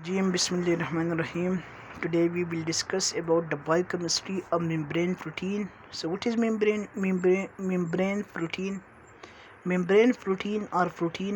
Jim Bismillahirrahmanirrahim. Today we will discuss about the biochemistry of membrane protein. So what is membrane protein? membrane protein or protein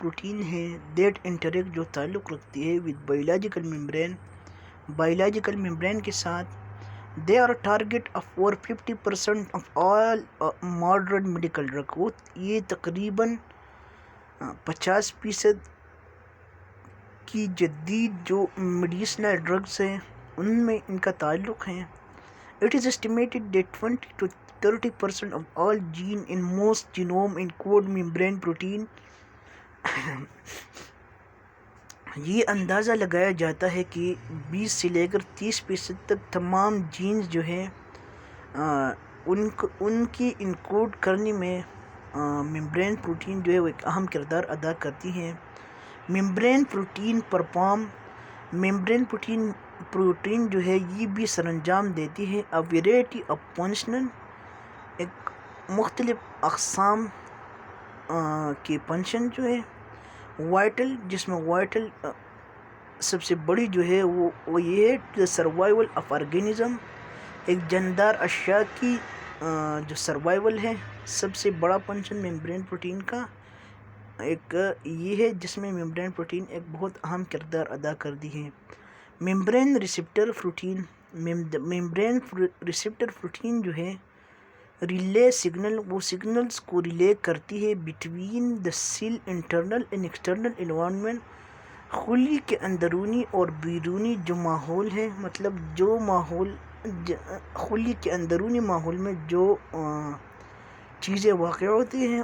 protein ہے that interact جو تعلق رکھتی ہے with biological membrane کے ساتھ. They are a target of over 50% of all modern medical drugs. یہ تقریباً 50% کی جدید جو میڈیسنل ڈرگز ہیں ان میں ان کا تعلق ہے. It is estimated that 20 to 30% of all gene in most genome encode membrane protein. یہ اندازہ لگایا جاتا ہے کہ 20 سے لے کر 30% تک تمام جینز جو ہیں ان کی انکوڈ کرنے میں ممبرین پروٹین جو ہے وہ ایک اہم کردار ادا کرتی ہیں. ممبرین پروٹین جو ہے یہ بھی سر انجام دیتی ہے a variety of functional ایک مختلف اقسام کے فنکشن جو ہے وائٹل، جس میں وائٹل سب سے بڑی جو ہے وہ یہ ہے سروائیول آف آرگینزم. ایک جاندار اشیاء کی جو سروائیول ہے سب سے بڑا فنکشن ممبرین پروٹین کا ایک یہ ہے جس میں ممبرین پروٹین ایک بہت اہم کردار ادا کرتی ہے. ممبرین ریسپٹر پروٹین جو ہے ریلے سگنل، وہ سگنلز کو ریلے کرتی ہے between the cell internal and external environment. خلی کے اندرونی اور بیرونی جو ماحول ہے، مطلب جو ماحول خلی کے اندرونی ماحول میں جو چیزیں واقع ہوتی ہیں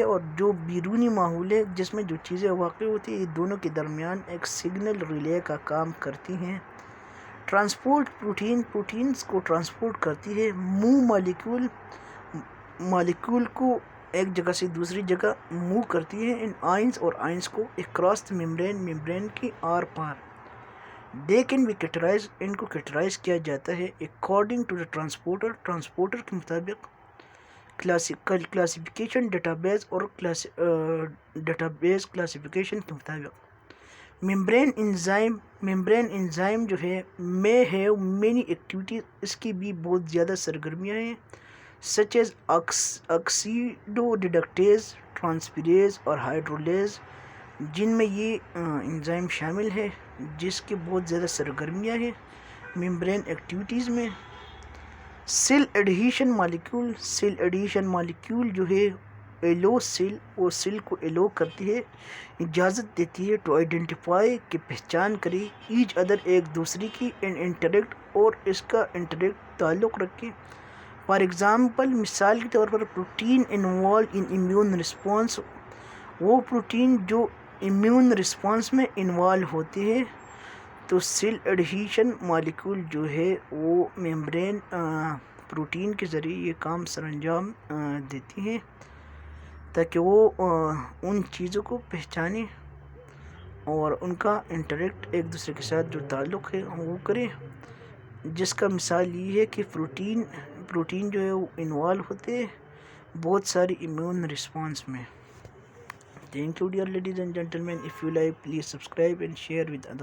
اور جو بیرونی ماحول ہے جس میں جو چیزیں واقع ہوتی ہیں، یہ دونوں کے درمیان ایک سگنل ریلے کا کام کرتی ہیں. ٹرانسپورٹ پروٹینز کو ٹرانسپورٹ کرتی ہے. مالیکول کو ایک جگہ سے دوسری جگہ موو کرتی ہے ان آئنز اور آئنز کو اکراس دی ممبرین کی آر پار. دے کین بی کیٹرائز، ان کو کیٹرائز کیا جاتا ہے اکارڈنگ ٹو دا ٹرانسپورٹر کے مطابق کلاسیفیکیشن ڈیٹا بیس کلاسیفیکیشن کے مطابق. ممبرین انزائم جو ہے میں ہے مینی ایکٹیویٹیز، اس کی بھی بہت زیادہ سرگرمیاں ہیں سچ ایز آکسیڈو ریڈکٹیز، ٹرانسفیریز اور ہائیڈرولیز، جن میں یہ انزائم شامل ہے جس کی بہت زیادہ سرگرمیاں ہیں ممبرین ایکٹیویٹیز میں. سیل ایڈہیشن مالیکول جو ہے ایلو سیل، وہ سیل کو ایلو کرتی ہے، اجازت دیتی ہے ٹو آئیڈینٹیفائی کہ پہچان کرے ایچ ادر ایک دوسری کی اینڈ انٹریکٹ اور اس کا انٹریکٹ تعلق رکھے. فار ایگزامپل مثال کے طور پر protein involve in immune response, وہ پروٹین جو امیون رسپانس میں انوالو ہوتے ہیں. تو سیل ایڈہیشن مالیکول جو ہے وہ ممبرین پروٹین کے ذریعے یہ کام سر انجام دیتی ہیں تاکہ وہ ان چیزوں کو پہچانے اور ان کا انٹریکٹ ایک دوسرے کے ساتھ جو تعلق ہے وہ کرے. جس کا مثال یہ ہے کہ پروٹین جو ہے وہ انوالو ہوتے ہیں بہت ساری امیون رسپانس میں. Thank you dear ladies and gentlemen. If you like, please subscribe and share with others.